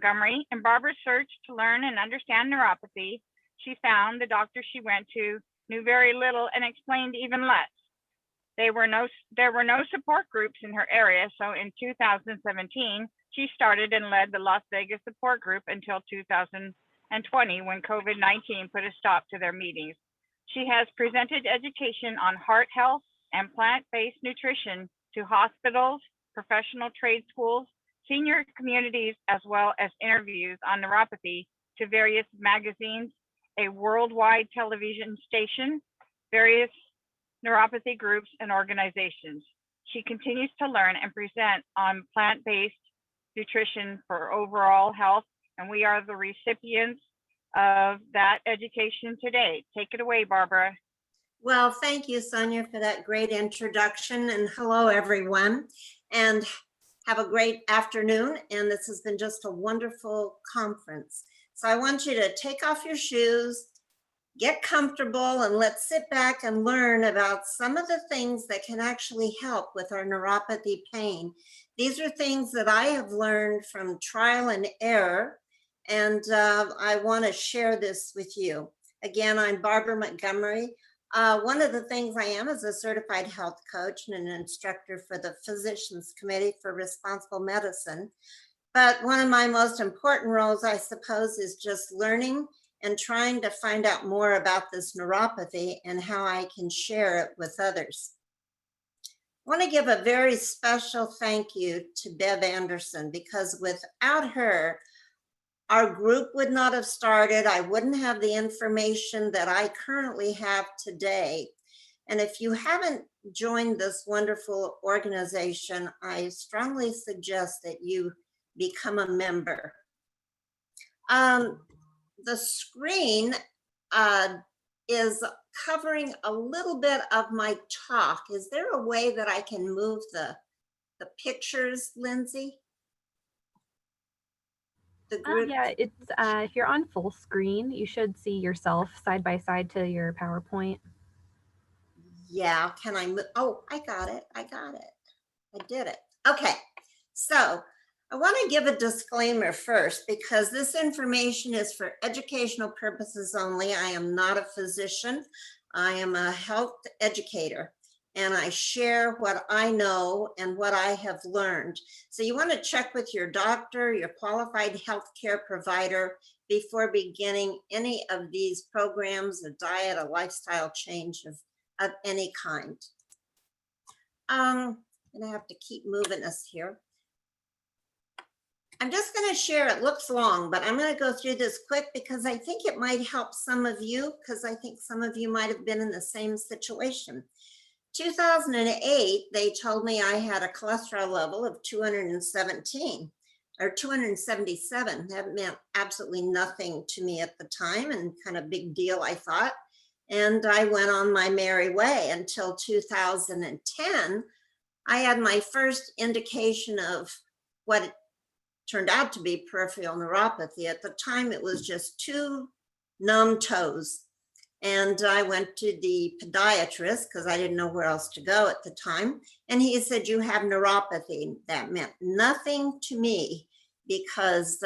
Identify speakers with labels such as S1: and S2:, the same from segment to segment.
S1: Montgomery. In Barbara's search to learn and understand neuropathy, she found the doctor she went to knew very little and explained even less. There were no support groups in her area, so in 2017, she started and led the Las Vegas support group until 2020, when COVID-19 put a stop to their meetings. She has presented education on heart health and plant-based nutrition to hospitals, professional trade schools, senior communities, as well as interviews on neuropathy to various magazines, a worldwide television station, various neuropathy groups and organizations. She continues to learn and present on plant-based nutrition for overall health, and we are the recipients of that education today. Take it away, Barbara.
S2: Well, thank you, Sonia, for that great introduction, and hello, everyone, and have a great afternoon. And this has been just a wonderful conference. So I want you to take off your shoes, get comfortable, and let's sit back and learn about some of the things that can actually help with our neuropathy pain. These are things that I have learned from trial and error, and I want to share this with you. Again, I'm Barbara Montgomery. One of the things I am is a certified health coach and an instructor for the Physicians Committee for Responsible Medicine. But one of my most important roles, I suppose, is just learning and trying to find out more about this neuropathy and how I can share it with others. I want to give a very special thank you to Bev Anderson, because without her, our group would not have started. I wouldn't have the information that I currently have today. And if you haven't joined this wonderful organization, I strongly suggest that you become a member. The screen is covering a little bit of my talk. Is there a way that I can move the pictures, Lindsay? The group?
S3: Yeah, it's if you're on full screen, you should see yourself side by side to your PowerPoint.
S2: Yeah, can I move? Oh, I got it. I did it. Okay, so I want to give a disclaimer first, because this information is for educational purposes only. I am not a physician. I am a health educator, and I share what I know and what I have learned. So you want to check with your doctor, your qualified healthcare provider, before beginning any of these programs, a diet, a lifestyle change of any kind. I'm gonna have to keep moving us here. I'm just going to share, it looks long, but I'm going to go through this quick because I think it might help some of you, because I think some of you might have been in the same situation. 2008, they told me I had a cholesterol level of 217 or 277. That meant absolutely nothing to me at the time, and kind of big deal, I thought. And I went on my merry way until 2010. I had my first indication of what it turned out to be peripheral neuropathy. At the time, it was just 2 numb toes. And I went to the podiatrist because I didn't know where else to go at the time. And he said, "You have neuropathy." That meant nothing to me, because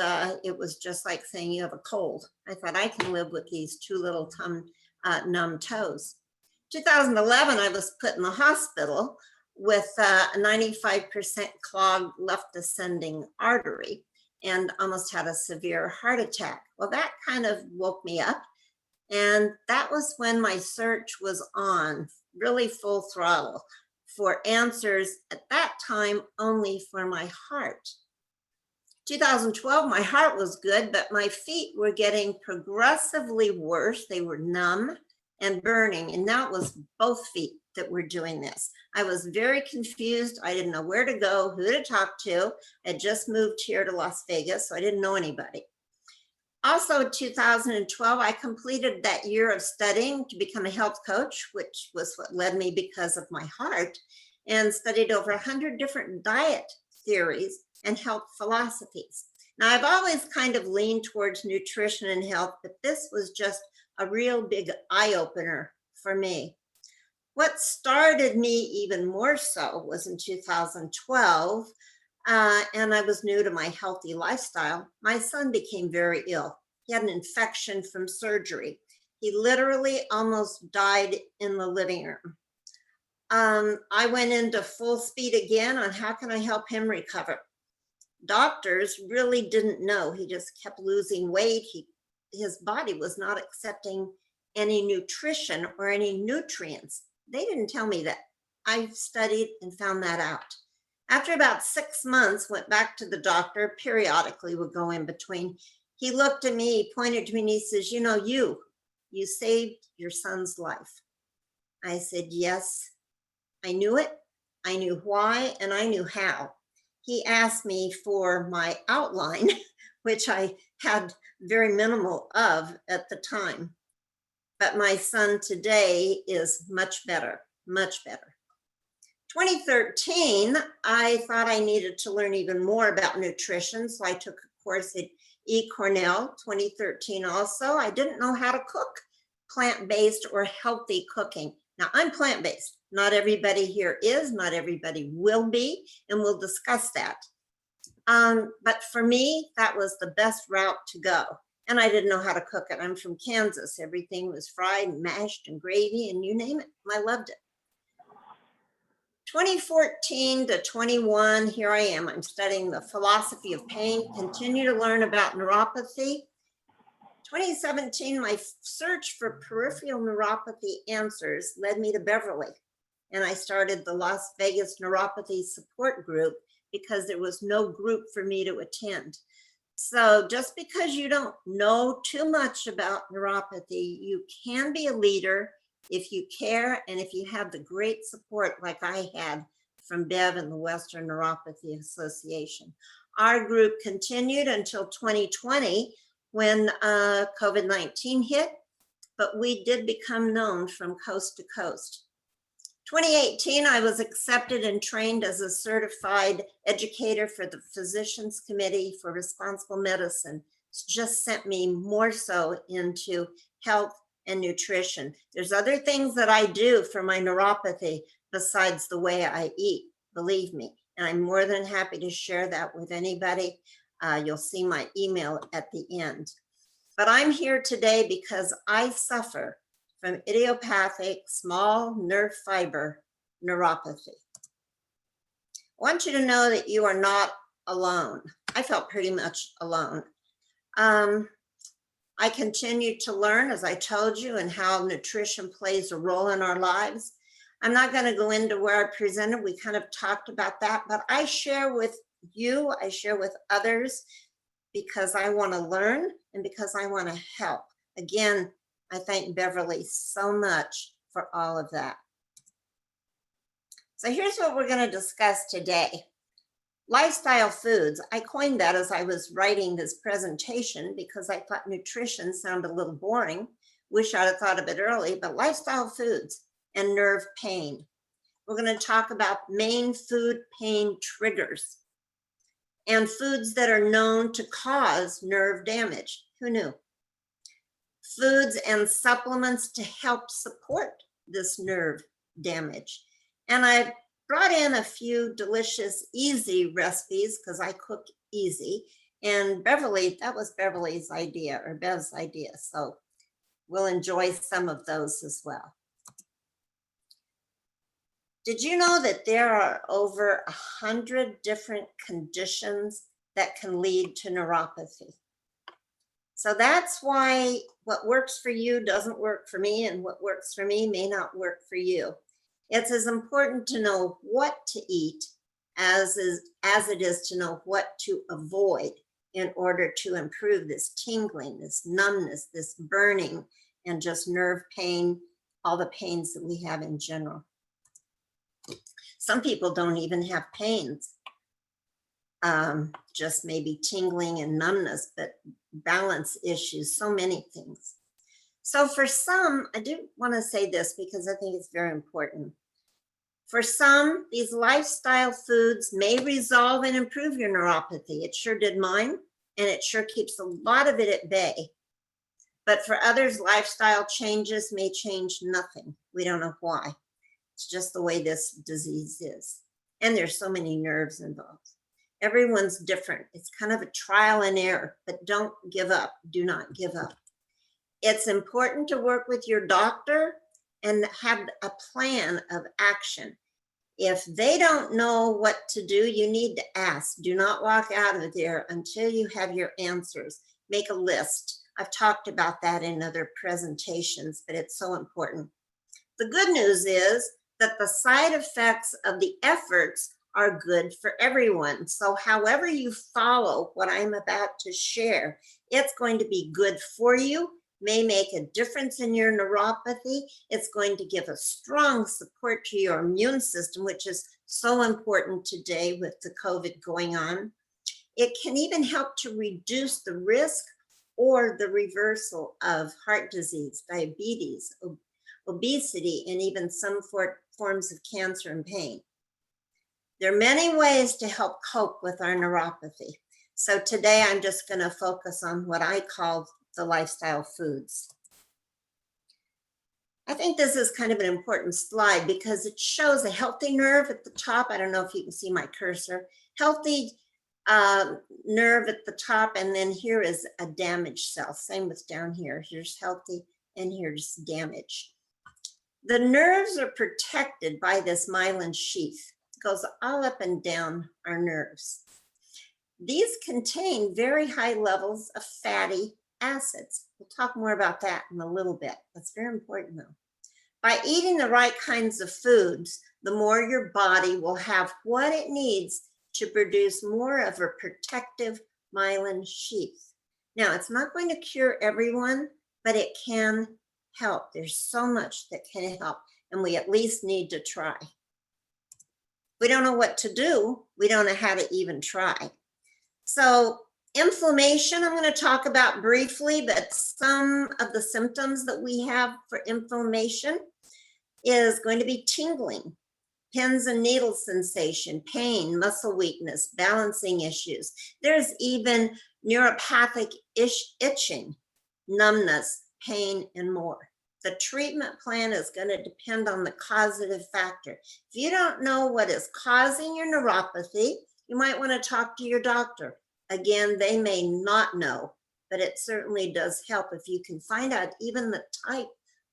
S2: it was just like saying you have a cold. I thought, I can live with these 2 little numb toes. 2011, I was put in the hospital with a 95% clogged left ascending artery and almost had a severe heart attack. Well, that kind of woke me up. And that was when my search was on, really full throttle, for answers at that time only for my heart. 2012, my heart was good, but my feet were getting progressively worse. They were numb and burning, and now it was both feet that were doing this. I was very confused. I didn't know where to go, who to talk to. I had just moved here to Las Vegas, so I didn't know anybody. Also in 2012, I completed that year of studying to become a health coach, which was what led me because of my heart, and studied over 100 different diet theories and health philosophies. Now, I've always kind of leaned towards nutrition and health, but this was just a real big eye-opener for me. What started me even more so was in 2012. and I was new to my healthy lifestyle, my son became very ill. He had an infection from surgery. He literally almost died in the living room. I went into full speed again on how can I help him recover. Doctors really didn't know. He just kept losing weight. His body was not accepting any nutrition or any nutrients. They didn't tell me that. I studied and found that out. After about 6 months, went back to the doctor, periodically would go in between. He looked at me, he pointed to me, and he says, you know, you saved your son's life. I said, yes, I knew it. I knew why, and I knew how. He asked me for my outline, which I had very minimal of at the time. But my son today is much better, much better. 2013, I thought I needed to learn even more about nutrition, so I took a course at Cornell, 2013 also. I didn't know how to cook plant-based or healthy cooking. Now, I'm plant-based. Not everybody here is, not everybody will be, and we'll discuss that. But for me, that was the best route to go. And I didn't know how to cook it. I'm from Kansas. Everything was fried and mashed and gravy and you name it. I loved it. 2014 to 21, here I am. I'm studying the philosophy of pain, continue to learn about neuropathy. 2017, my search for peripheral neuropathy answers led me to Beverly. And I started the Las Vegas Neuropathy Support Group because there was no group for me to attend. So just because you don't know too much about neuropathy, you can be a leader if you care and if you have the great support like I had from Bev and the Western Neuropathy Association. Our group continued until 2020 when COVID-19 hit, but we did become known from coast to coast. 2018, I was accepted and trained as a certified educator for the Physicians Committee for Responsible Medicine. It's just sent me more so into health and nutrition. There's other things that I do for my neuropathy besides the way I eat, believe me. And I'm more than happy to share that with anybody. You'll see my email at the end. But I'm here today because I suffer from idiopathic small nerve fiber neuropathy. I want you to know that you are not alone. I felt pretty much alone. I continue to learn, as I told you, and how nutrition plays a role in our lives. I'm not going to go into where I presented. We kind of talked about that, but I share with you, I share with others because I want to learn and because I want to help. Again, I thank Beverly so much for all of that. So here's what we're going to discuss today. Lifestyle foods. I coined that as I was writing this presentation because I thought nutrition sounded a little boring. Wish I'd have thought of it early, but lifestyle foods and nerve pain. We're going to talk about main food pain triggers and foods that are known to cause nerve damage. Who knew? Foods and supplements to help support this nerve damage. And I brought in a few delicious, easy recipes because I cook easy. And Beverly, that was Beverly's idea or Bev's idea. So we'll enjoy some of those as well. Did you know that there are over 100 different conditions that can lead to neuropathy? So that's why what works for you doesn't work for me, and what works for me may not work for you. It's as important to know what to eat as it is to know what to avoid in order to improve this tingling, this numbness, this burning, and just nerve pain, all the pains that we have in general. Some people don't even have pains, just maybe tingling and numbness, but balance issues, so many things. So for some, I do want to say this because I think it's very important. For some, these lifestyle foods may resolve and improve your neuropathy. It sure did mine, and it sure keeps a lot of it at bay. But for others, lifestyle changes may change nothing. We don't know why. It's just the way this disease is. And there's so many nerves involved. Everyone's different. It's kind of a trial and error, but don't give up. Do not give up. It's important to work with your doctor and have a plan of action. If they don't know what to do, you need to ask. Do not walk out of there until you have your answers. Make a list. I've talked about that in other presentations, but it's so important. The good news is that the side effects of the efforts are good for everyone. So however you follow what I'm about to share, it's going to be good for you, may make a difference in your neuropathy. It's going to give a strong support to your immune system, which is so important today with the COVID going on. It can even help to reduce the risk or the reversal of heart disease, diabetes, obesity, and even some forms of cancer and pain. There are many ways to help cope with our neuropathy. So today I'm just going to focus on what I call the lifestyle foods. I think this is kind of an important slide because it shows a healthy nerve at the top. I don't know if you can see my cursor. Healthy nerve at the top, and then here is a damaged cell. Same with down here. Here's healthy and here's damaged. The nerves are protected by this myelin sheath. It goes all up and down our nerves. These contain very high levels of fatty acids. We'll talk more about that in a little bit. That's very important though. By eating the right kinds of foods, the more your body will have what it needs to produce more of a protective myelin sheath. Now, it's not going to cure everyone, but it can help. There's so much that can help, and we at least need to try. We don't know what to do. We don't know how to even try. So inflammation, I'm going to talk about briefly, but some of the symptoms that we have for inflammation is going to be tingling, pins and needles sensation, pain, muscle weakness, balancing issues. There's even neuropathic itching, numbness, pain, and more. The treatment plan is going to depend on the causative factor. If you don't know what is causing your neuropathy, you might want to talk to your doctor. Again, they may not know, but it certainly does help if you can find out even the type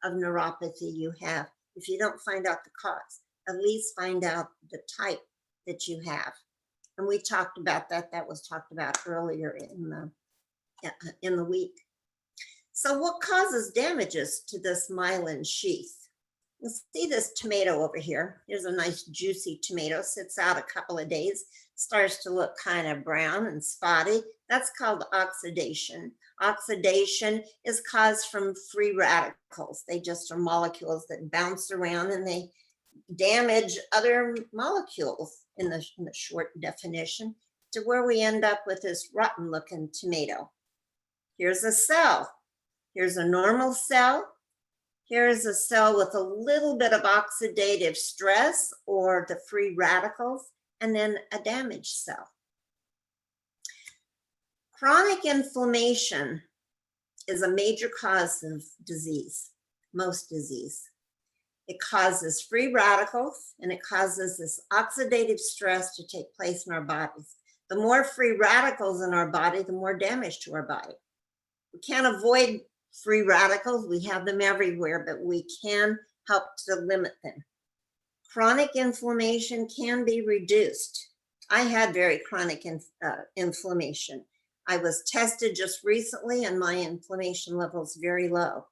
S2: of neuropathy you have. If you don't find out the cause, at least find out the type that you have. And we talked about that. That was talked about earlier in the week. So what causes damages to this myelin sheath? You see this tomato over here. Here's a nice juicy tomato, sits out a couple of days, starts to look kind of brown and spotty. That's called oxidation. Oxidation is caused from free radicals. They just are molecules that bounce around and they damage other molecules in the short definition to where we end up with this rotten looking tomato. Here's a cell. Here's a normal cell. Here's a cell with a little bit of oxidative stress or the free radicals, and then a damaged cell. Chronic inflammation is a major cause of disease, most disease. It causes free radicals and it causes this oxidative stress to take place in our bodies. The more free radicals in our body, the more damage to our body. We can't avoid free radicals. We have them everywhere, but we can help to limit them. Chronic inflammation can be reduced. I had very chronic inflammation. I was tested just recently and my inflammation level is very low.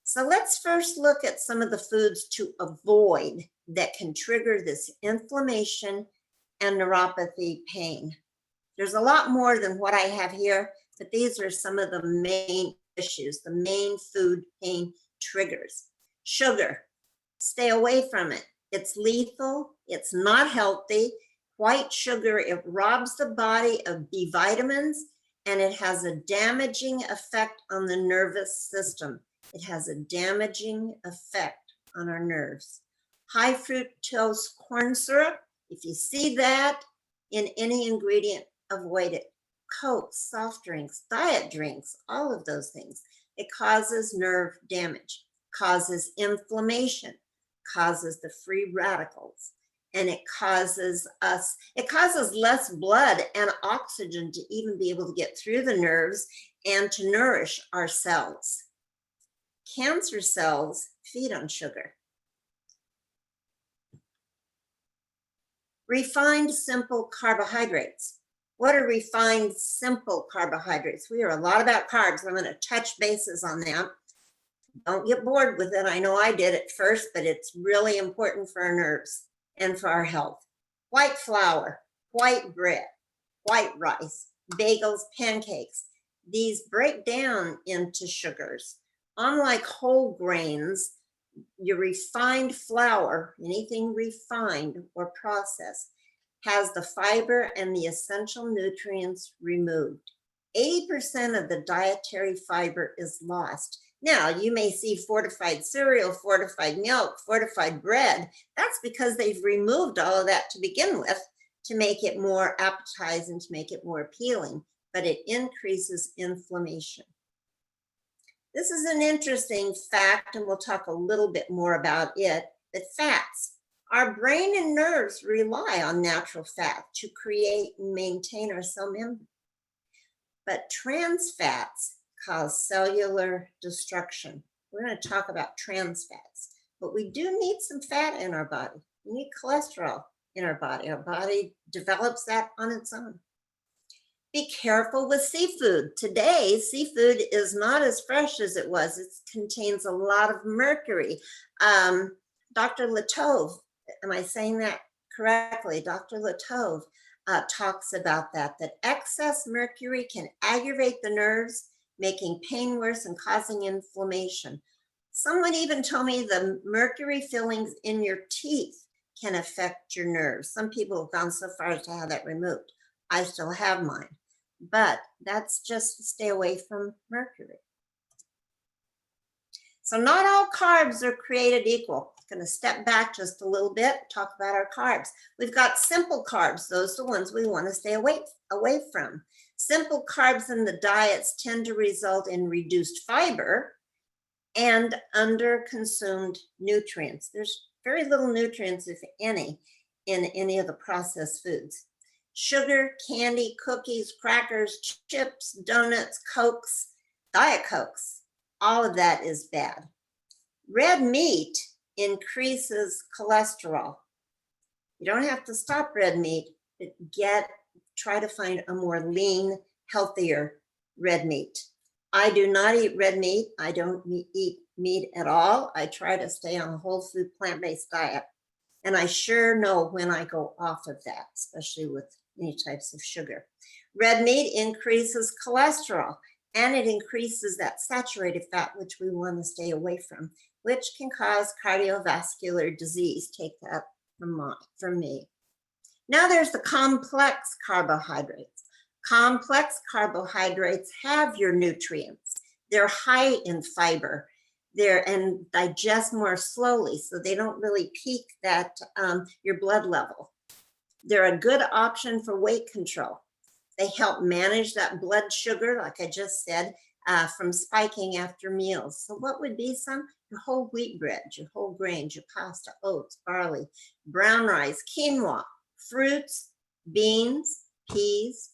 S2: So let's first look at some of the foods to avoid that can trigger this inflammation and neuropathy pain. There's a lot more than what I have here, but these are some of the main issues, the main food pain triggers. Sugar, stay away from it. It's lethal, it's not healthy. White sugar, it robs the body of B vitamins and it has a damaging effect on the nervous system. It has a damaging effect on our nerves. High fructose corn syrup, if you see that in any ingredient, avoid it. Coke, soft drinks, diet drinks, all of those things. It causes nerve damage, causes inflammation, causes the free radicals. and it causes less blood and oxygen to even be able to get through the nerves and to nourish our cells. Cancer cells feed on sugar. Refined simple carbohydrates. What are refined simple carbohydrates? We hear a lot about carbs. I'm going to touch bases on that. Don't get bored with it. I know I did at first, but it's really important for our nerves and for our health. White flour, white bread, white rice, bagels, pancakes. These break down into sugars. Unlike whole grains, your refined flour, anything refined or processed, has the fiber and the essential nutrients removed. 80% of the dietary fiber is lost. Now, you may see fortified cereal, fortified milk, fortified bread. That's because they've removed all of that to begin with to make it more appetizing, to make it more appealing, but it increases inflammation. This is an interesting fact, and we'll talk a little bit more about it, but fats. Our brain and nerves rely on natural fat to create and maintain our cell membrane. But trans fats cause cellular destruction. We're going to talk about trans fats, but we do need some fat in our body. We need cholesterol in our body. Our body develops that on its own. Be careful with seafood. Today, seafood is not as fresh as it was. It contains a lot of mercury. Dr. Latove, am I saying that correctly? Dr. Latove talks about that excess mercury can aggravate the nerves, making pain worse and causing inflammation. Someone even told me the mercury fillings in your teeth can affect your nerves. Some people have gone so far as to have that removed. I still have mine, but that's just to stay away from mercury. So not all carbs are created equal. I'm going to step back just a little bit, talk about our carbs. We've got simple carbs. Those are the ones we want to stay away from. Simple carbs in the diets tend to result in reduced fiber and under-consumed nutrients. There's very little nutrients, if any, in any of the processed foods. Sugar, candy, cookies, crackers, chips, donuts, Cokes, Diet Cokes, all of that is bad. Red meat increases cholesterol. You don't have to stop red meat, but try to find a more lean, healthier red meat. I do not eat red meat. I don't eat meat at all. I try to stay on a whole food, plant-based diet. And I sure know when I go off of that, especially with any types of sugar. Red meat increases cholesterol, and it increases that saturated fat, which we want to stay away from, which can cause cardiovascular disease. Take that from me. Now there's the complex carbohydrates. Complex carbohydrates have your nutrients. They're high in fiber. And digest more slowly, so they don't really peak that your blood level. They're a good option for weight control. They help manage that blood sugar, like I just said, from spiking after meals. So what would be some? Your whole wheat bread, your whole grains, your pasta, oats, barley, brown rice, quinoa, fruits, beans, peas,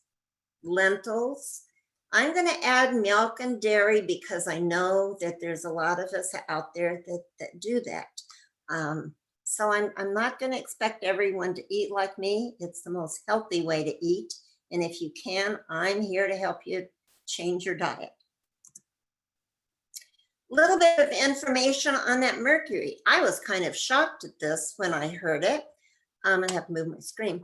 S2: lentils. I'm going to add milk and dairy because I know that there's a lot of us out there that do that. So I'm not going to expect everyone to eat like me. It's the most healthy way to eat. And if you can, I'm here to help you change your diet. A little bit of information on that mercury. I was kind of shocked at this when I heard it. I'm going to have to move my screen.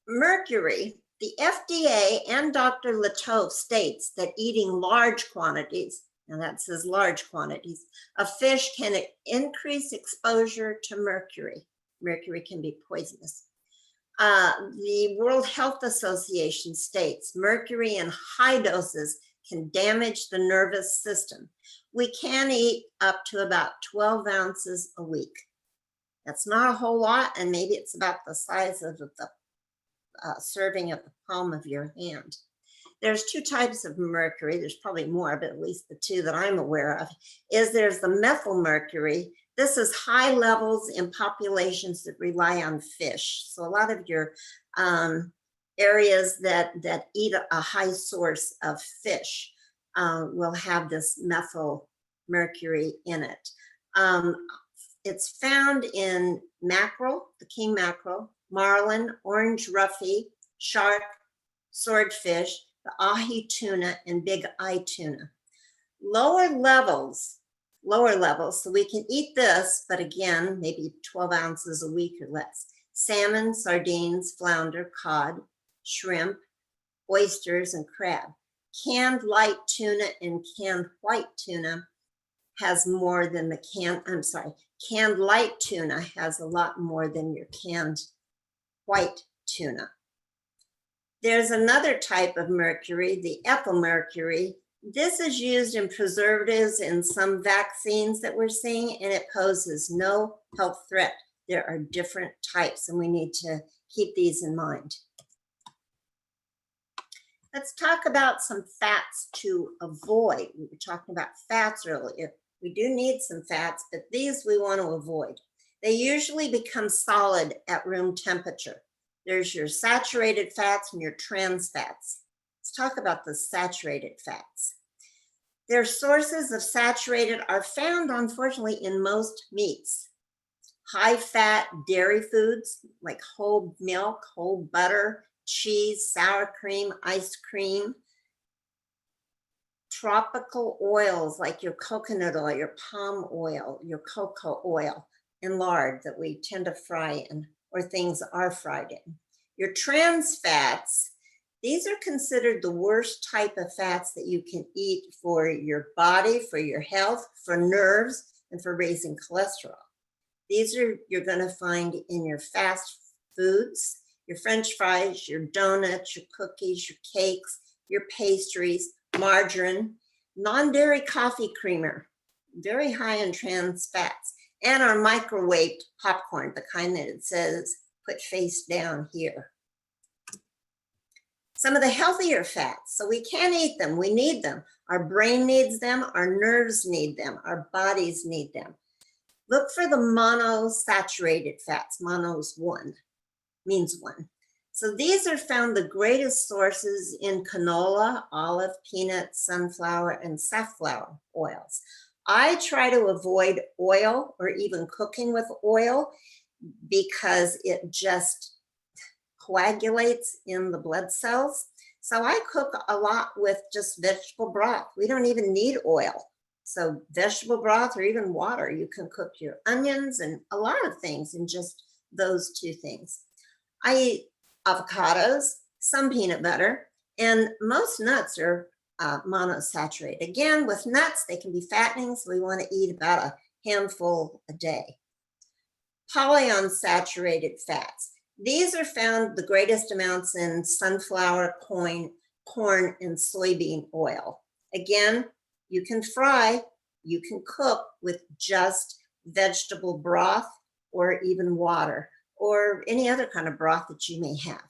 S2: Mercury. The FDA and Dr. Latove states that eating large quantities, and that says large quantities, of fish can increase exposure to mercury. Mercury can be poisonous. The World Health Association states mercury in high doses can damage the nervous system. We can eat up to about 12 ounces a week. That's not a whole lot, and maybe it's about the size of the serving of the palm of your hand. there's two types of mercury. There's probably more, but at least the two that I'm aware of is there's the methyl mercury. This is high levels in populations that rely on fish. So a lot of your areas that eat a high source of fish will have this methyl mercury in it. It's found in mackerel, the king mackerel, marlin, orange roughy, shark, swordfish, the ahi tuna, and big eye tuna. Lower levels, so we can eat this, but again, maybe 12 ounces a week or less. Salmon, sardines, flounder, cod, shrimp, oysters, and crab. Canned light tuna and canned white tuna has more than the canned light tuna has a lot more than your canned white tuna. There's another type of mercury, the ethyl mercury. This is used in preservatives in some vaccines that we're seeing, and it poses no health threat. There are different types, and we need to keep these in mind. Let's talk about some fats to avoid. We were talking about fats earlier. We do need some fats, but these we want to avoid. They usually become solid at room temperature. There's your saturated fats and your trans fats. Let's talk about the saturated fats. Their sources of saturated are found, unfortunately, in most meats. High fat dairy foods like whole milk, whole butter, cheese, sour cream, ice cream. Tropical oils like your coconut oil, your palm oil, your cocoa oil, and lard that we tend to fry in, or things are fried in. Your trans fats, these are considered the worst type of fats that you can eat for your body, for your health, for nerves, and for raising cholesterol. These are you're going to find in your fast foods, your French fries, your donuts, your cookies, your cakes, your pastries, margarine, non-dairy coffee creamer, very high in trans fats, and our microwaved popcorn, the kind that it says put face down here. Some of the healthier fats, so we can eat them, we need them. Our brain needs them, our nerves need them, our bodies need them. Look for the monosaturated fats, mono's one, means one. So these are found the greatest sources in canola, olive, peanut, sunflower, and safflower oils. I try to avoid oil or even cooking with oil because it just coagulates in the blood cells. So I cook a lot with just vegetable broth. We don't even need oil. So vegetable broth or even water, you can cook your onions and a lot of things in just those two things. I eat avocados, some peanut butter, and most nuts are monosaturated. Again, with nuts, they can be fattening, so we want to eat about a handful a day. Polyunsaturated fats. These are found the greatest amounts in sunflower, corn, and soybean oil. Again, you can fry, you can cook with just vegetable broth or even water or any other kind of broth that you may have.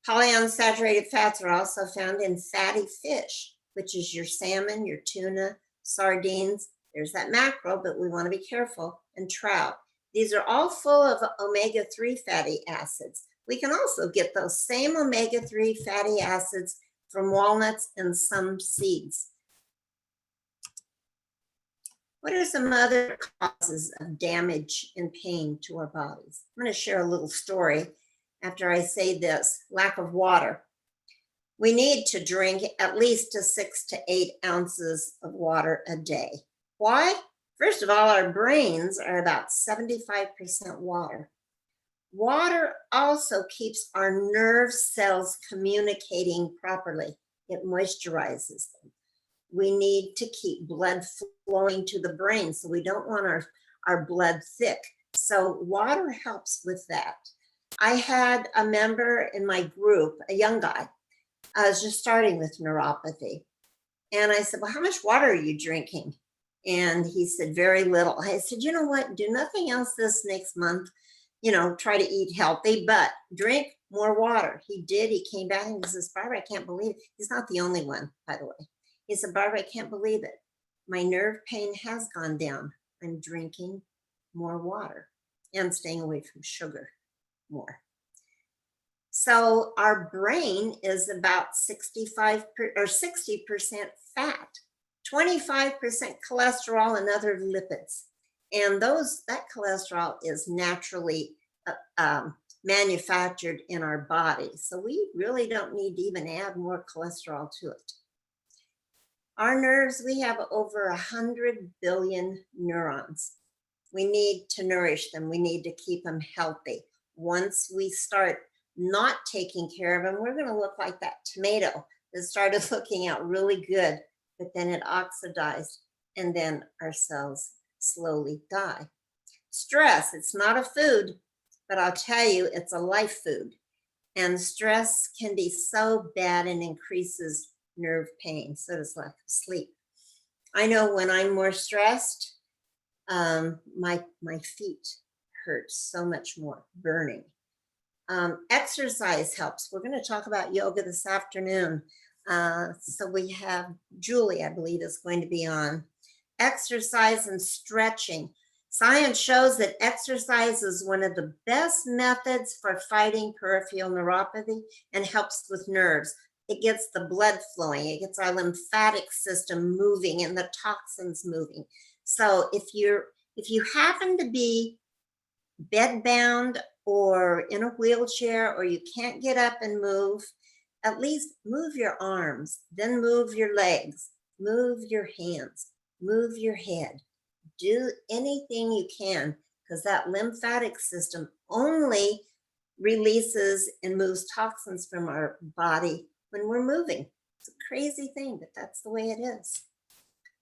S2: Polyunsaturated fats are also found in fatty fish, which is your salmon, your tuna, sardines. There's that mackerel, but we want to be careful, and trout. These are all full of omega-3 fatty acids. We can also get those same omega-3 fatty acids from walnuts and some seeds. What are some other causes of damage and pain to our bodies? I'm going to share a little story after I say this. Lack of water. We need to drink at least 6 to 8 ounces of water a day. Why? First of all, our brains are about 75% water. Water also keeps our nerve cells communicating properly. It moisturizes them. We need to keep blood flowing to the brain, so we don't want our blood thick. So water helps with that. I had a member in my group, a young guy, was just starting with neuropathy. And I said, well, how much water are you drinking? And he said, very little. I said, you know what, do nothing else this next month. You know, try to eat healthy, but drink more water. He did. He came back and he says, Barbara, I can't believe it. He's not the only one, by the way. He said, Barbara, I can't believe it. My nerve pain has gone down. I'm drinking more water and staying away from sugar more. So our brain is about 65 or 60% fat, 25% cholesterol and other lipids. And that cholesterol is naturally manufactured in our body. So we really don't need to even add more cholesterol to it. Our nerves, we have over 100 billion neurons. We need to nourish them. We need to keep them healthy. Once we start not taking care of them, we're going to look like that tomato that started looking out really good, but then it oxidized and then our cells slowly die. Stress, it's not a food, but I'll tell you, it's a life food. And stress can be so bad and increases nerve pain, so does lack of sleep. I know when I'm more stressed, my feet hurt so much more, burning. Exercise helps. We're going to talk about yoga this afternoon. So we have Julie, I believe, is going to be on. Exercise and stretching. Science shows that exercise is one of the best methods for fighting peripheral neuropathy and helps with nerves. It gets the blood flowing. It gets our lymphatic system moving and the toxins moving. So if you happen to be bedbound or in a wheelchair, or you can't get up and move, at least move your arms, then move your legs, move your hands, move your head. Do anything you can, because that lymphatic system only releases and moves toxins from our body when we're moving. It's a crazy thing, but that's the way it is.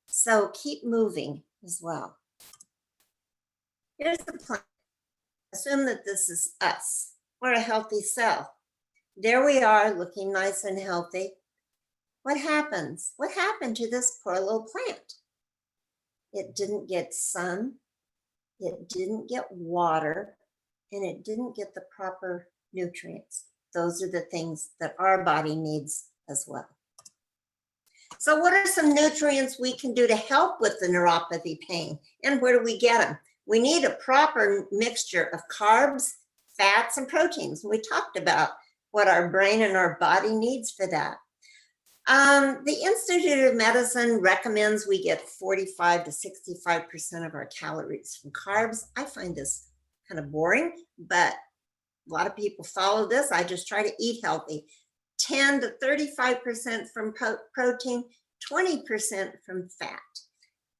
S2: So keep moving as well. Here's the plan. Assume that this is us. We're a healthy cell. There we are, looking nice and healthy. What happens? What happened to this poor little plant? It didn't get sun, it didn't get water, and it didn't get the proper nutrients. Those are the things that our body needs as well. So what are some nutrients we can do to help with the neuropathy pain? And where do we get them? We need a proper mixture of carbs, fats, and proteins. We talked about what our brain and our body needs for that. The Institute of Medicine recommends we get 45 to 65% of our calories from carbs. I find this kind of boring, but a lot of people follow this. I just try to eat healthy. 10 to 35% from protein, 20% from fat.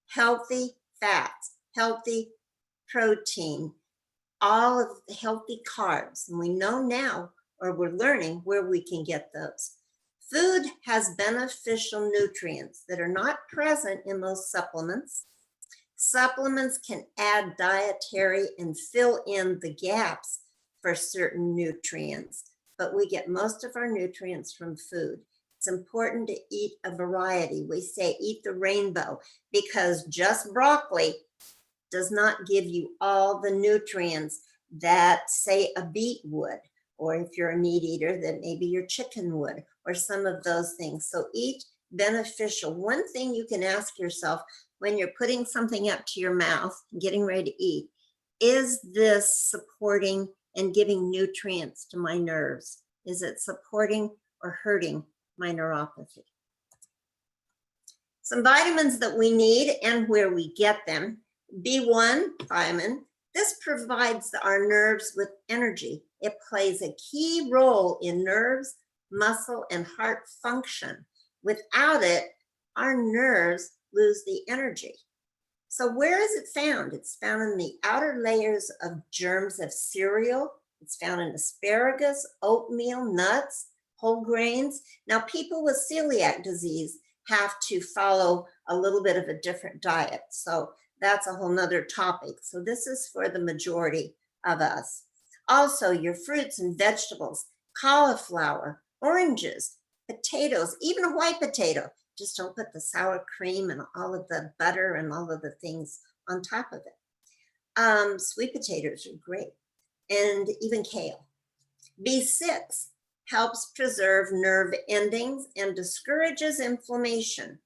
S2: Healthy fats, healthy protein, all of the healthy carbs. And we know now, or we're learning, where we can get those. Food has beneficial nutrients that are not present in those supplements. Supplements can add dietary and fill in the gaps for certain nutrients, but we get most of our nutrients from food. It's important to eat a variety. We say eat the rainbow, because just broccoli does not give you all the nutrients that, say, a beet would, or if you're a meat eater, that maybe your chicken would, or some of those things. So eat beneficial. One thing you can ask yourself when you're putting something up to your mouth and getting ready to eat, is this supporting and giving nutrients to my nerves? Is it supporting or hurting my neuropathy? Some vitamins that we need and where we get them. B1 vitamin. This provides our nerves with energy. It plays a key role in nerves, muscle, and heart function. Without it, our nerves lose the energy. So where is it found? It's found in the outer layers of germs of cereal. It's found in asparagus, oatmeal, nuts, whole grains. Now, people with celiac disease have to follow a little bit of a different diet. So that's a whole nother topic. So this is for the majority of us. Also, your fruits and vegetables, cauliflower, oranges, potatoes, even a white potato. Just don't put the sour cream and all of the butter and all of the things on top of it. Sweet potatoes are great, and even kale. B6 helps preserve nerve endings and discourages inflammation.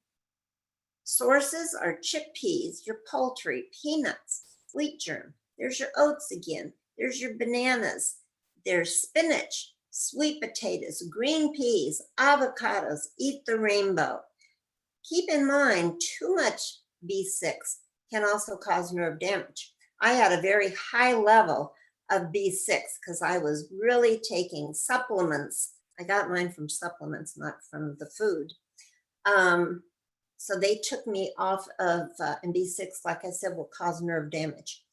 S2: Sources are chickpeas, your poultry, peanuts, wheat germ. There's your oats again. There's your bananas. There's spinach, sweet potatoes, green peas, avocados. Eat the rainbow. Keep in mind, too much B6 can also cause nerve damage. I had a very high level of B6 because I was really taking supplements. I got mine from supplements, not from the food. So they took me off of, and B6, like I said, will cause nerve damage.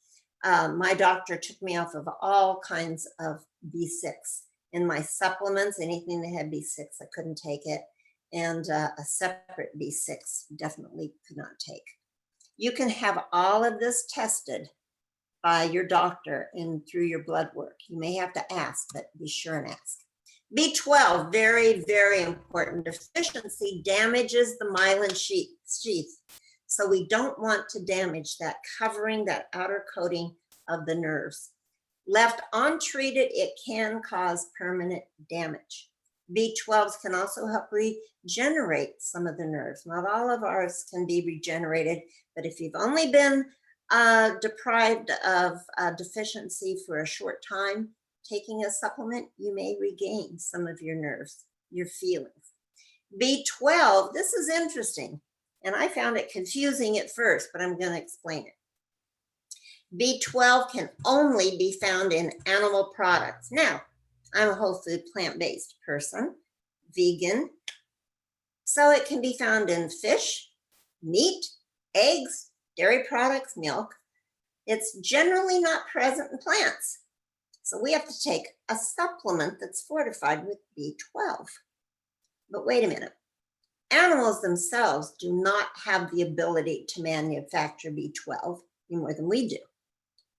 S2: My doctor took me off of all kinds of B6. In my supplements, anything that had B6, I couldn't take it. And a separate B6 definitely could not take. You can have all of this tested by your doctor and through your blood work. You may have to ask, but be sure and ask. B12, very, very important. Deficiency damages the myelin sheath. So we don't want to damage that covering, that outer coating of the nerves. Left untreated, it can cause permanent damage. B12s can also help regenerate some of the nerves. Not all of ours can be regenerated, but if you've only been deprived of deficiency for a short time, taking a supplement, you may regain some of your nerves, your feelings. B12, this is interesting, and I found it confusing at first, but I'm going to explain it. B12 can only be found in animal products. Now, I'm a whole food plant-based person, vegan, so it can be found in fish, meat, eggs, dairy products, milk. It's generally not present in plants. So we have to take a supplement that's fortified with B12. But wait a minute. Animals themselves do not have the ability to manufacture B12 any more than we do.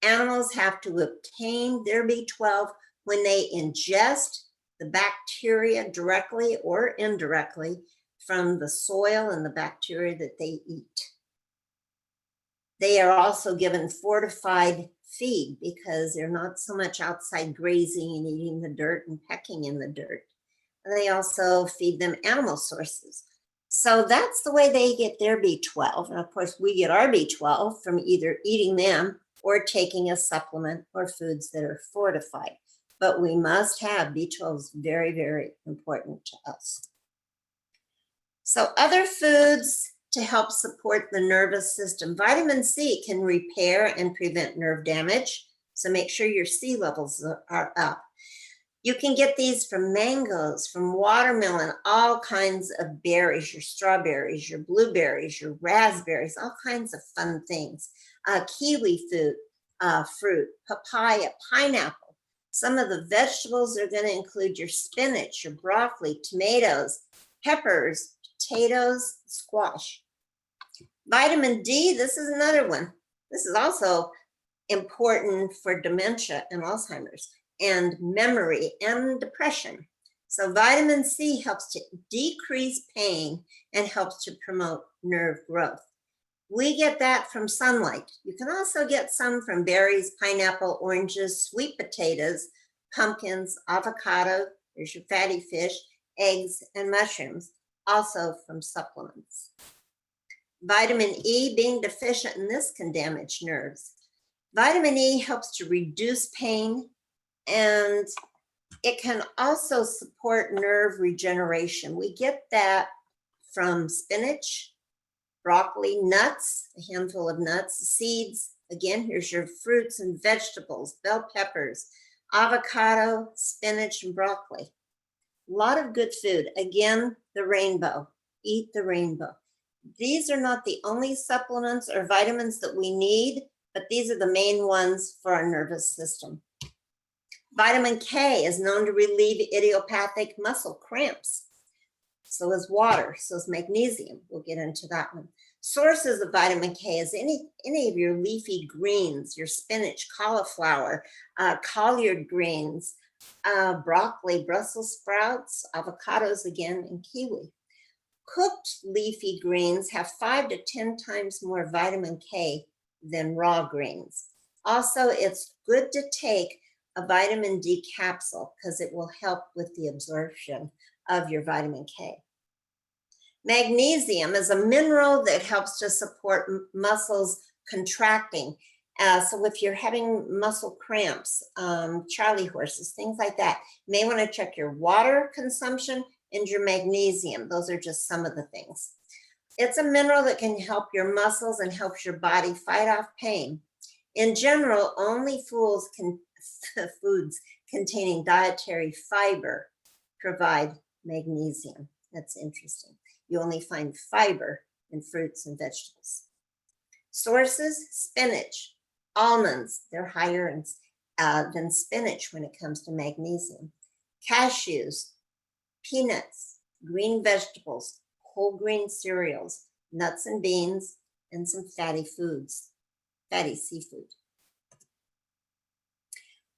S2: Animals have to obtain their B12 when they ingest the bacteria directly or indirectly from the soil and the bacteria that they eat. They are also given fortified feed because they're not so much outside grazing and eating the dirt and pecking in the dirt. They also feed them animal sources. So that's the way they get their B12. And of course, we get our B12 from either eating them or taking a supplement or foods that are fortified. But we must have B12 is very, very important to us. So other foods to help support the nervous system. Vitamin C can repair and prevent nerve damage. So make sure your C levels are up. You can get these from mangoes, from watermelon, all kinds of berries, your strawberries, your blueberries, your raspberries, all kinds of fun things. Kiwi fruit, papaya, pineapple. Some of the vegetables are going to include your spinach, your broccoli, tomatoes, peppers, potatoes, squash. Vitamin D, this is another one. This is also important for dementia and Alzheimer's and memory and depression. So vitamin C helps to decrease pain and helps to promote nerve growth. We get that from sunlight. You can also get some from berries, pineapple, oranges, sweet potatoes, pumpkins, avocado, there's your fatty fish, eggs, and mushrooms, also from supplements. Vitamin E, being deficient in this, can damage nerves. Vitamin E helps to reduce pain, and it can also support nerve regeneration. We get that from spinach, broccoli, nuts, a handful of nuts, seeds. Again, here's your fruits and vegetables, bell peppers, avocado, spinach, and broccoli. A lot of good food. Again, the rainbow. Eat the rainbow. These are not the only supplements or vitamins that we need, but these are the main ones for our nervous system. Vitamin K is known to relieve idiopathic muscle cramps. So is water, so is magnesium. We'll get into that one. Sources of vitamin K is any of your leafy greens, your spinach, cauliflower, collard greens, broccoli, Brussels sprouts, avocados again, and kiwi. Cooked leafy greens have 5 to 10 times more vitamin K than raw greens. Also, it's good to take a vitamin D capsule because it will help with the absorption of your vitamin K. Magnesium is a mineral that helps to support muscles contracting. So if you're having muscle cramps, Charlie horses, things like that, you may want to check your water consumption and your magnesium. Those are just some of the things. It's a mineral that can help your muscles and helps your body fight off pain. In general, only foods containing dietary fiber provide magnesium. That's interesting. You only find fiber in fruits and vegetables. Sources: spinach, almonds, they're higher than spinach when it comes to magnesium. Cashews, peanuts, green vegetables, whole grain cereals, nuts and beans, and some fatty foods, fatty seafood.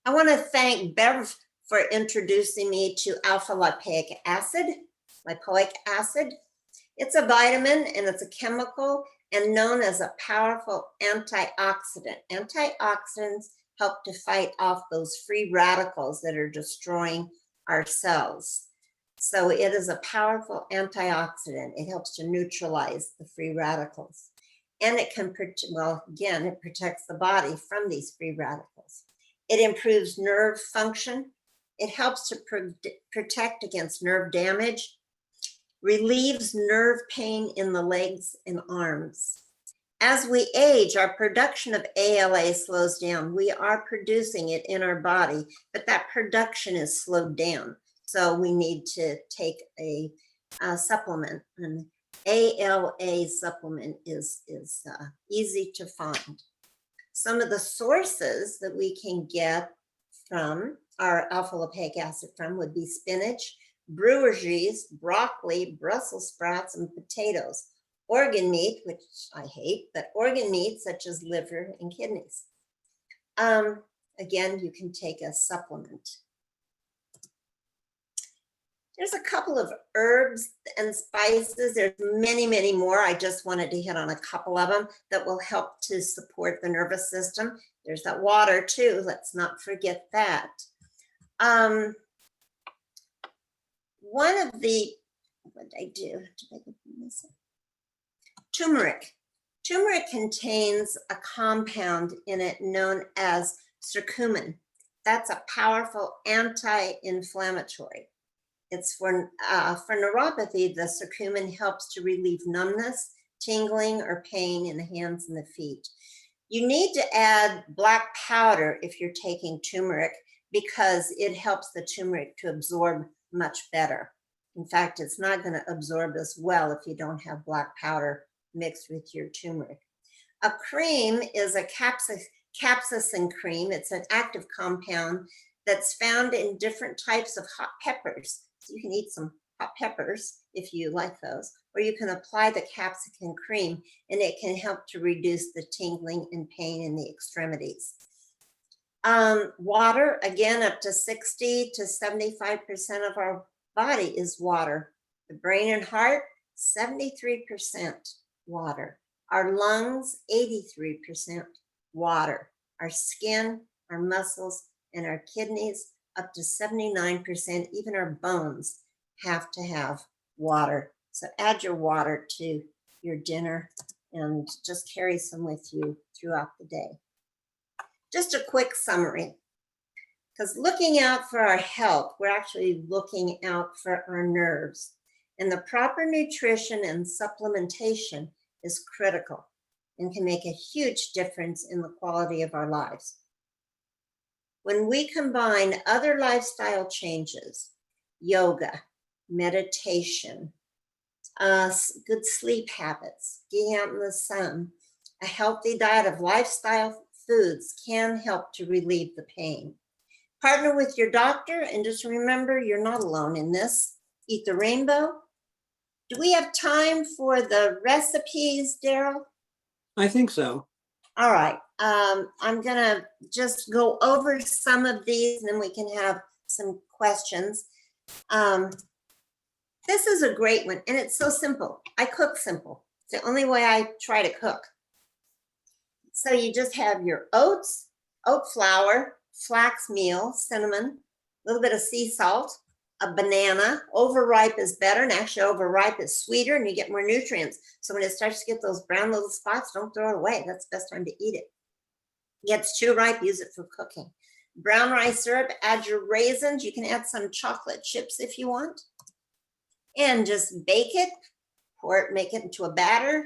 S2: I want to thank Bev for introducing me to alpha lipoic acid. It's a vitamin and it's a chemical and known as a powerful antioxidant. Antioxidants help to fight off those free radicals that are destroying our cells. So it is a powerful antioxidant. It helps to neutralize the free radicals. And it can, it protects the body from these free radicals. It improves nerve function. It helps to protect against nerve damage, relieves nerve pain in the legs and arms. As we age, our production of ALA slows down. We are producing it in our body, but that production is slowed down. So we need to take a supplement. An ALA supplement is easy to find. Some of the sources that we can get from our alpha lipoic acid from would be spinach, brewer's, broccoli, Brussels sprouts, and potatoes. Organ meat, which I hate, but organ meat such as liver and kidneys. Again, you can take a supplement. There's a couple of herbs and spices. There's many, many more. I just wanted to hit on a couple of them that will help to support the nervous system. There's that water too. Let's not forget that. One of the, what did I do? Turmeric. Turmeric contains a compound in it known as curcumin. That's a powerful anti-inflammatory. It's for neuropathy, the curcumin helps to relieve numbness, tingling, or pain in the hands and the feet. You need to add black powder if you're taking turmeric because it helps the turmeric to absorb much better. In fact, it's not going to absorb as well if you don't have black powder mixed with your turmeric. A cream is a capsaicin cream. It's an active compound that's found in different types of hot peppers. So you can eat some hot peppers if you like those, or you can apply the capsaicin cream and it can help to reduce the tingling and pain in the extremities. Water, again, up to 60 to 75% of our body is water. The brain and heart, 73% water. Our lungs, 83% water. Our skin, our muscles, and our kidneys, up to 79%. Even our bones have to have water. So add your water to your dinner and just carry some with you throughout the day. Just a quick summary, because looking out for our health, we're actually looking out for our nerves. And the proper nutrition and supplementation is critical and can make a huge difference in the quality of our lives. When we combine other lifestyle changes, yoga, meditation, good sleep habits, getting out in the sun, a healthy diet of lifestyle foods can help to relieve the pain. Partner with your doctor and just remember you're not alone in this. Eat the rainbow. Do we have time for the recipes, Daryl?
S4: I think so.
S2: All right. I'm going to just go over some of these and then we can have some questions. This is a great one and it's so simple. I cook simple. It's the only way I try to cook. So you just have your oats, oat flour, flax meal, cinnamon, a little bit of sea salt, a banana. Overripe is better, and actually overripe is sweeter and you get more nutrients. So when it starts to get those brown little spots, don't throw it away. That's the best time to eat it. Gets too ripe, use it for cooking. Brown rice syrup, add your raisins. You can add some chocolate chips if you want. And just bake it, pour it, make it into a batter,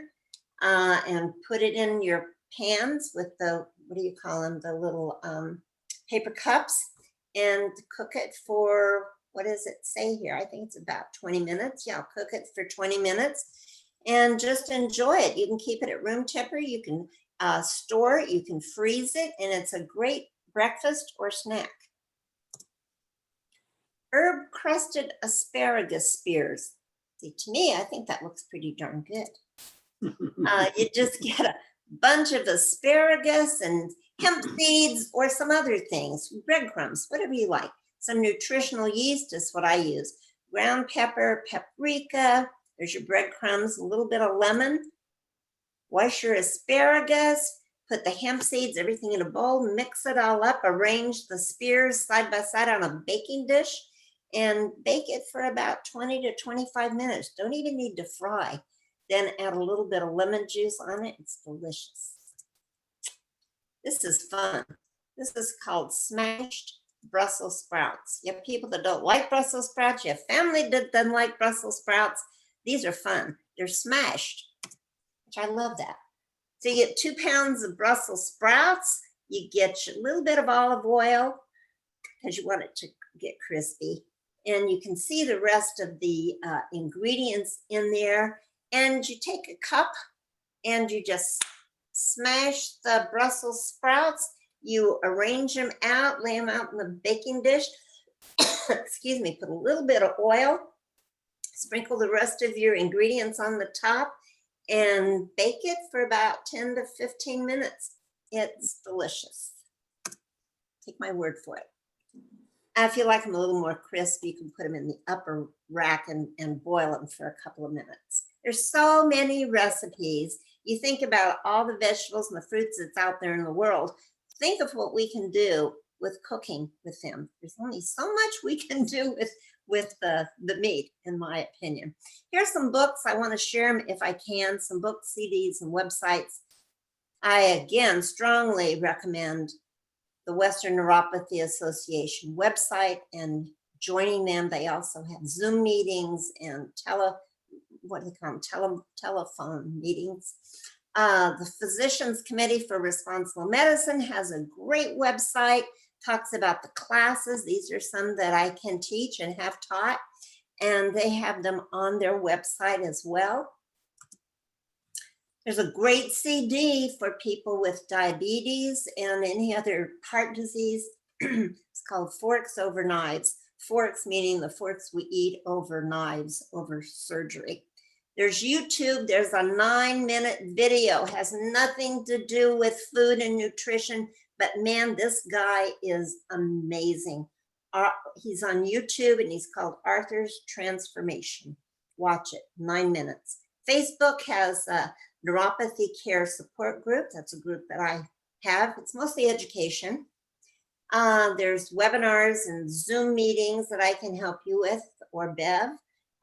S2: and put it in your pans with the, what do you call them? The little paper cups, and cook it for, what does it say here? I think it's about 20 minutes. Yeah, I'll cook it for 20 minutes and just enjoy it. You can keep it at room temperature. You can store it, you can freeze it, and it's a great breakfast or snack. Herb crusted asparagus spears. See, to me, I think that looks pretty darn good. You just get a bunch of asparagus and hemp seeds or some other things, breadcrumbs, whatever you like. Some nutritional yeast is what I use. Ground pepper, paprika, there's your breadcrumbs, a little bit of lemon. Wash your asparagus, put the hemp seeds, everything in a bowl, mix it all up, arrange the spears side by side on a baking dish, and bake it for about 20 to 25 minutes. Don't even need to fry. Then add a little bit of lemon juice on it. It's delicious. This is fun. This is called smashed Brussels sprouts. You have people that don't like Brussels sprouts. You have family that doesn't like Brussels sprouts. These are fun. They're smashed, which I love that. So you get 2 pounds of Brussels sprouts. You get a little bit of olive oil because you want it to get crispy. And you can see the rest of the ingredients in there. And you take a cup and you just smash the Brussels sprouts. You arrange them out, lay them out in the baking dish. Excuse me, put a little bit of oil, sprinkle the rest of your ingredients on the top, and bake it for about 10 to 15 minutes. It's delicious. Take my word for it. If you like them a little more crisp, you can put them in the upper rack and boil them for a couple of minutes. There's so many recipes. You think about all the vegetables and the fruits that's out there in the world. Think of what we can do with cooking with them. There's only so much we can do with the meat, in my opinion. Here's some books. I want to share them if I can, some books, CDs, and websites. I, again, strongly recommend the Western Neuropathy Association website and joining them. They also have Zoom meetings and telephone meetings. The Physicians Committee for Responsible Medicine has a great website, talks about the classes. These are some that I can teach and have taught, and they have them on their website as well. There's a great CD for people with diabetes and any other heart disease. It's called Forks Over Knives. Forks meaning the forks we eat over knives, over surgery. There's YouTube. There's a 9-minute video. Has nothing to do with food and nutrition, but man, this guy is amazing. He's on YouTube and he's called Arthur's Transformation. Watch it, 9 minutes. Facebook has a Neuropathy Care Support Group. That's a group that I have. It's mostly education. There's webinars and Zoom meetings that I can help you with, or Bev.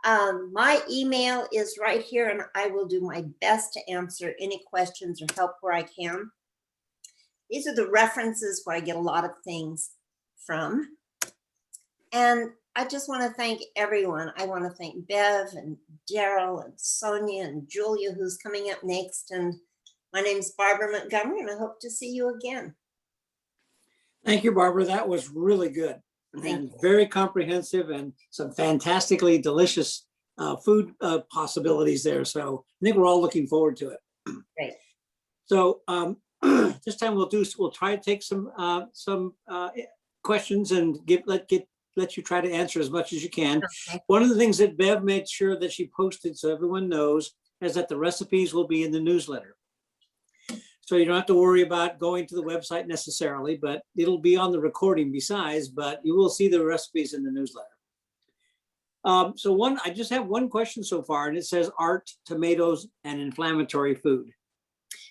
S2: My email is right here, and I will do my best to answer any questions or help where I can. These are the references where I get a lot of things from. And I just want to thank everyone. I want to thank Bev and Daryl and Sonia and Julia, who's coming up next. And my name's Barbara Montgomery, and I hope to see you again.
S4: Thank you, Barbara. That was really good and very comprehensive, and some fantastically delicious food possibilities there. So I think we're all looking forward to it.
S2: Great.
S4: So this time we'll try to take some questions and let you try to answer as much as you can.
S2: Okay.
S4: One of the things that Bev made sure that she posted so everyone knows is that the recipes will be in the newsletter. So you don't have to worry about going to the website necessarily, but it'll be on the recording besides, but you will see the recipes in the newsletter. I just have one question so far, and it says, are tomatoes an inflammatory food?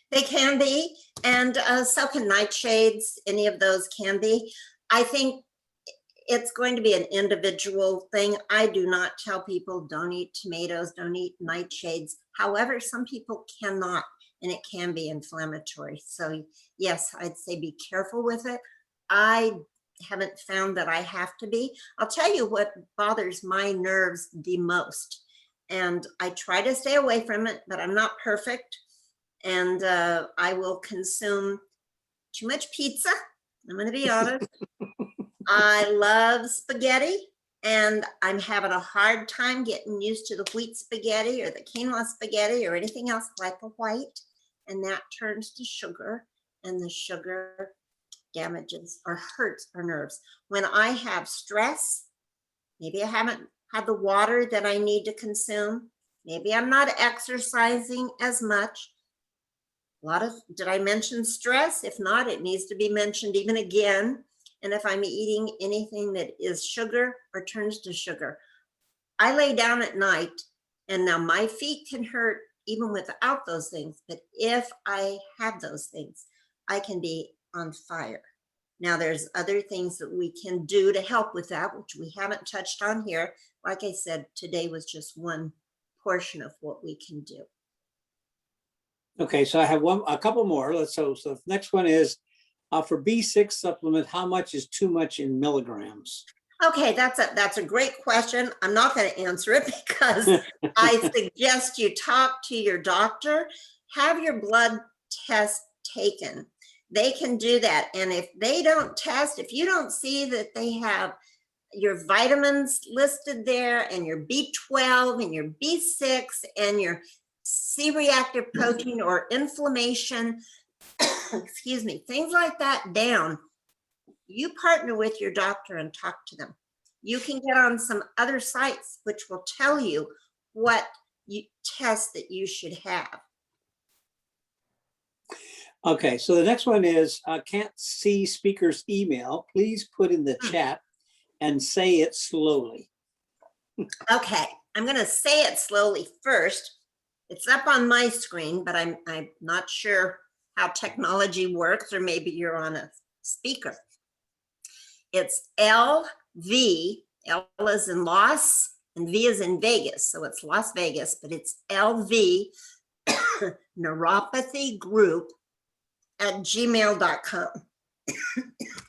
S2: They can be. And so can nightshades, any of those can be. I think it's going to be an individual thing. I do not tell people don't eat tomatoes, don't eat nightshades. However, some people cannot, and it can be inflammatory. So yes, I'd say be careful with it. I haven't found that I have to be. I'll tell you what bothers my nerves the most. And I try to stay away from it, but I'm not perfect. And I will consume too much pizza. I'm going to be honest. I love spaghetti, and I'm having a hard time getting used to the wheat spaghetti or the quinoa spaghetti or anything else like the white. And that turns to sugar, and the sugar damages or hurts our nerves. When I have stress, maybe I haven't had the water that I need to consume. Maybe I'm not exercising as much. Did I mention stress? If not, it needs to be mentioned even again. And if I'm eating anything that is sugar or turns to sugar, I lay down at night, and now my feet can hurt even without those things. But if I have those things, I can be on fire. Now, there's other things that we can do to help with that, which we haven't touched on here. Like I said, today was just one portion of what we can do.
S4: Okay, so I have a couple more. So the next one is for B6 supplement, how much is too much in milligrams?
S2: Okay, that's a great question. I'm not going to answer it because I suggest you talk to your doctor, have your blood test taken. They can do that. And if they don't test, if you don't see that they have your vitamins listed there and your B12 and your B6 and your C-reactive protein or inflammation, excuse me, things like that down, you partner with your doctor and talk to them. You can get on some other sites which will tell you what tests that you should have.
S4: Okay, so the next one is can't see speaker's email. Please put in the chat and say it slowly.
S2: Okay, I'm going to say it slowly first. It's up on my screen, but I'm not sure how technology works, or maybe you're on a speaker. It's LV, L is in Las, and V is in Vegas. So it's Las Vegas, but it's LV Neuropathy Group at gmail.com.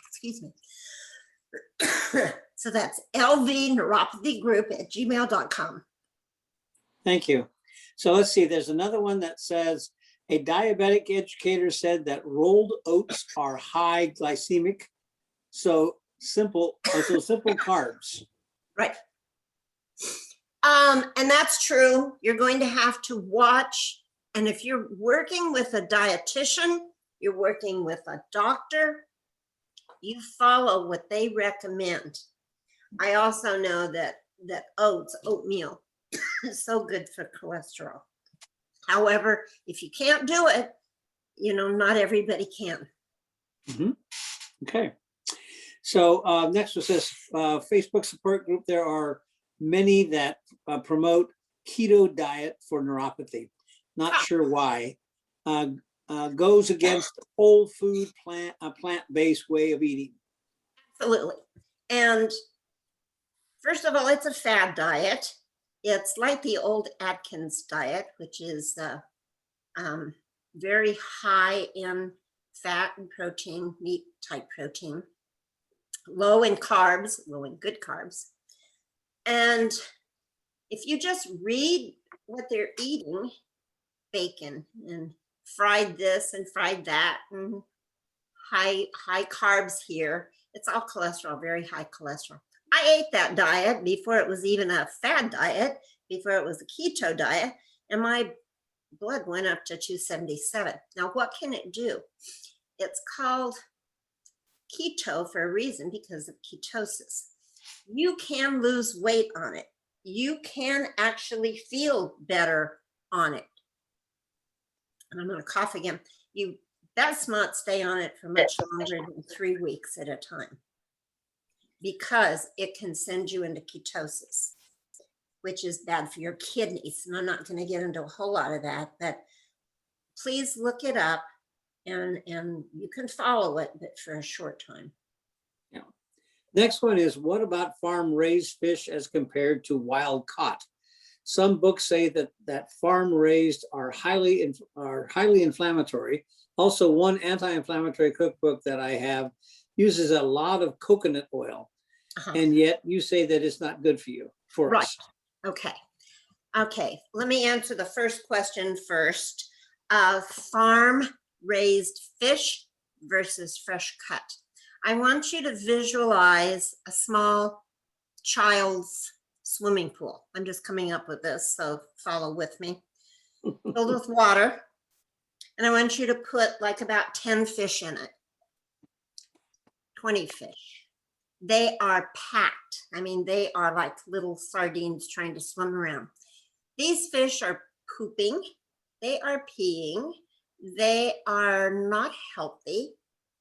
S2: Excuse me. So that's LV Neuropathy Group at gmail.com.
S4: Thank you. So let's see, there's another one that says, a diabetic educator said that rolled oats are high glycemic. So simple carbs.
S2: Right. And that's true. You're going to have to watch. And if you're working with a dietitian, you're working with a doctor, you follow what they recommend. I also know that oatmeal is so good for cholesterol. However, if you can't do it, not everybody can.
S4: Mm-hmm. Okay. So next one says Facebook support group. There are many that promote keto diet for neuropathy. Not sure why. Goes against whole food plant-based way of eating.
S2: Absolutely. And first of all, it's a fad diet. It's like the old Atkins diet, which is very high in fat and protein, meat type protein, low in carbs, low in good carbs. And if you just read what they're eating, bacon and fried this and fried that, and high carbs here, it's all cholesterol, very high cholesterol. I ate that diet before it was even a fad diet, before it was a keto diet, and my blood went up to 277. Now, what can it do? It's called keto for a reason, because of ketosis. You can lose weight on it. You can actually feel better on it. And I'm going to cough again. You best not stay on it for much longer than 3 weeks at a time, because it can send you into ketosis, which is bad for your kidneys. And I'm not going to get into a whole lot of that, but please look it up and you can follow it, but for a short time.
S4: Yeah. Next one is, what about farm raised fish as compared to wild caught? Some books say that farm raised are highly inflammatory. Also, one anti-inflammatory cookbook that I have uses a lot of coconut oil, and yet you say that it's not good for you, for us.
S2: Okay. Okay, let me answer the first question first. Farm raised fish versus fresh cut. I want you to visualize a small child's swimming pool. I'm just coming up with this, so follow with me. Filled with water. And I want you to put like about 10 fish in it, 20 fish. They are packed. I mean, they are like little sardines trying to swim around. These fish are pooping, they are peeing, they are not healthy,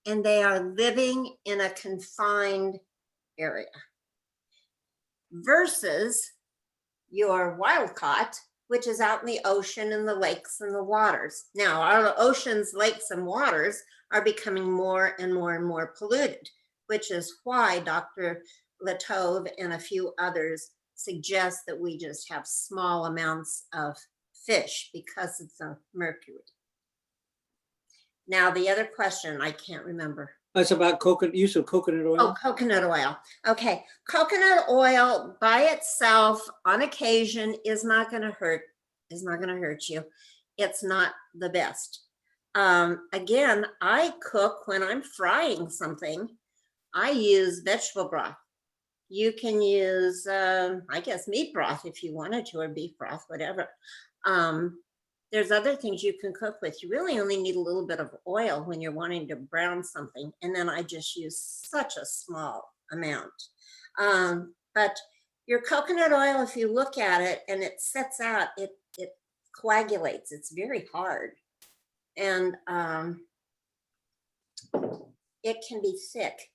S2: and they are living in a confined area. Versus your wild caught, which is out in the ocean and the lakes and the waters. Now, our oceans, lakes, and waters are becoming more and more and more polluted, which is why Dr. Latove and a few others suggest that we just have small amounts of fish because it's a mercury. Now, the other question, I can't remember.
S4: That's about use of coconut oil.
S2: Oh, coconut oil. Okay. Coconut oil by itself on occasion is not going to hurt you. It's not the best. Again, I cook when I'm frying something. I use vegetable broth. You can use, I guess, meat broth if you wanted to, or beef broth, whatever. There's other things you can cook with. You really only need a little bit of oil when you're wanting to brown something. And then I just use such a small amount. But your coconut oil, if you look at it and it sets out, it coagulates. It's very hard. And it can be thick.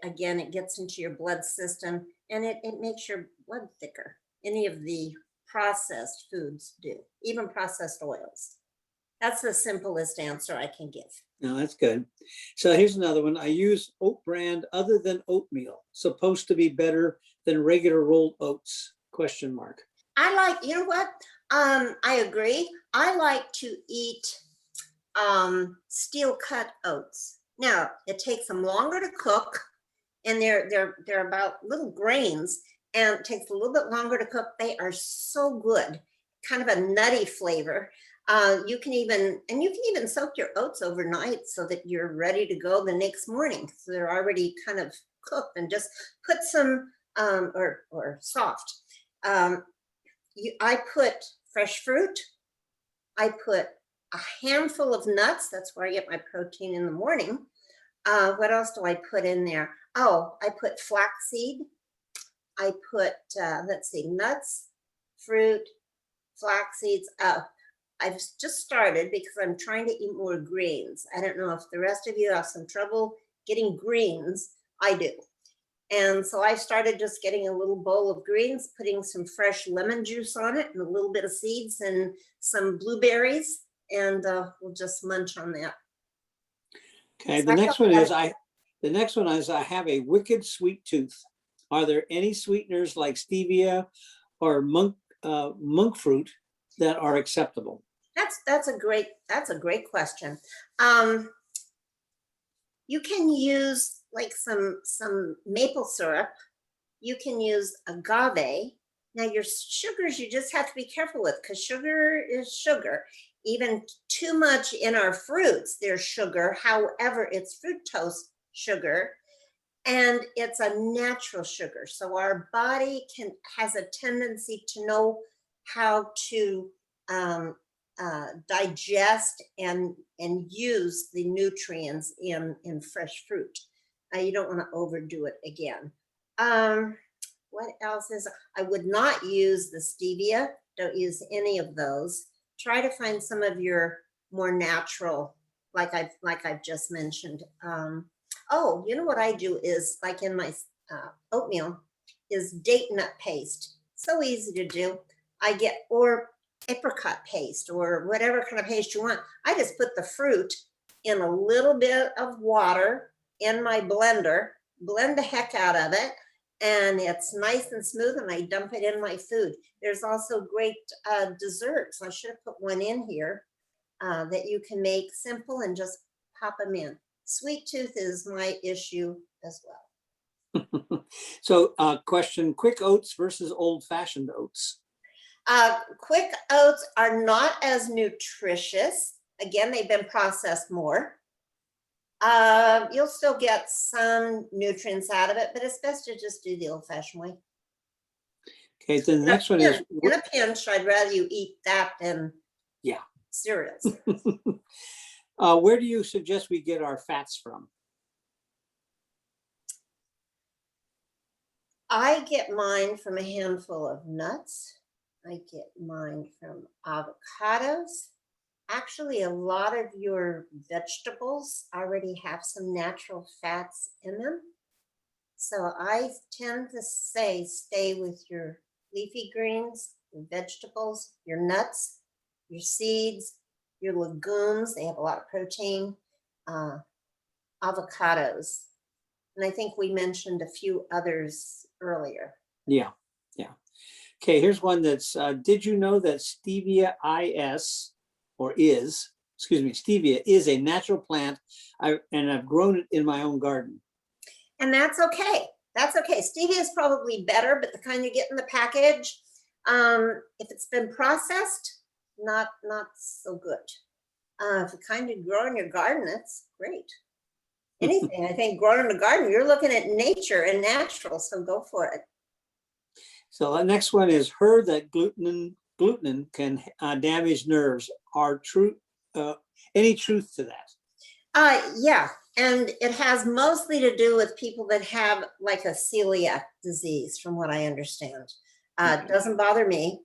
S2: Again, it gets into your blood system and it makes your blood thicker. Any of the processed foods do, even processed oils. That's the simplest answer I can give.
S4: No, that's good. So here's another one. I use oat brand other than oatmeal. Supposed to be better than regular rolled oats? Question mark.
S2: I like, you know what? I agree. I like to eat steel cut oats. Now, it takes them longer to cook, and they're about little grains, and it takes a little bit longer to cook. They are so good, kind of a nutty flavor. You can even soak your oats overnight so that you're ready to go the next morning. So they're already kind of cooked, and just put some or soft. I put fresh fruit. I put a handful of nuts. That's where I get my protein in the morning. What else do I put in there? Oh, I put flaxseed. I put, let's see, nuts, fruit, flax seeds. I've just started because I'm trying to eat more greens. I don't know if the rest of you have some trouble getting greens. I do. And so I started just getting a little bowl of greens, putting some fresh lemon juice on it and a little bit of seeds and some blueberries, and we'll just munch on that.
S4: Okay, the next one is I have a wicked sweet tooth. Are there any sweeteners like stevia or monk fruit that are acceptable?
S2: That's a great question. You can use like some maple syrup. You can use agave. Now your sugars, you just have to be careful with, because sugar is sugar. Even too much in our fruits, there's sugar. However, it's fructose sugar, and it's a natural sugar. So our body has a tendency to know how to digest and use the nutrients in fresh fruit. You don't want to overdo it again. What else is, I would not use the stevia. Don't use any of those. Try to find some of your more natural, like I've just mentioned. Oh, you know what I do is, like in my oatmeal, is date nut paste. So easy to do. Or apricot paste, or whatever kind of paste you want. I just put the fruit in a little bit of water in my blender, blend the heck out of it, and it's nice and smooth, and I dump it in my food. There's also great desserts. I should have put one in here that you can make simple and just pop them in. Sweet tooth is my issue as well.
S4: So question, quick oats versus old-fashioned oats.
S2: Quick oats are not as nutritious. Again, they've been processed more. You'll still get some nutrients out of it, but it's best to just do the old-fashioned way.
S4: Okay, then the next one is,
S2: In a pinch, I'd rather you eat that than cereals.
S4: where do you suggest we get our fats from?
S2: I get mine from a handful of nuts. I get mine from avocados. Actually, a lot of your vegetables already have some natural fats in them. So I tend to say stay with your leafy greens, your vegetables, your nuts, your seeds, your legumes. They have a lot of protein, avocados. And I think we mentioned a few others earlier.
S4: Yeah. Okay, here's one that's, did you know that stevia stevia is a natural plant, and I've grown it in my own garden.
S2: And that's okay. That's okay. Stevia is probably better, but the kind you get in the package, if it's been processed, not so good. If the kind you grow in your garden, that's great. Anything, I think, grown in the garden, you're looking at nature and natural, so go for it.
S4: So the next one is, heard that gluten can damage nerves. Any truth to that?
S2: Yeah, and it has mostly to do with people that have like a celiac disease, from what I understand. It doesn't bother me.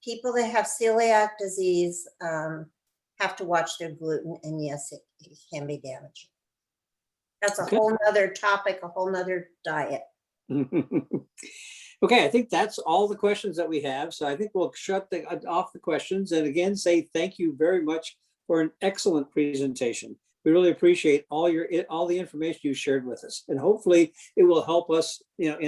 S2: People that have celiac disease have to watch their gluten, and yes, it can be damaging. That's a whole nother topic, a whole nother diet.
S4: Okay, I think that's all the questions that we have. So I think we'll shut off the questions, and again, say thank you very much for an excellent presentation. We really appreciate all the information you shared with us, and hopefully it will help us, in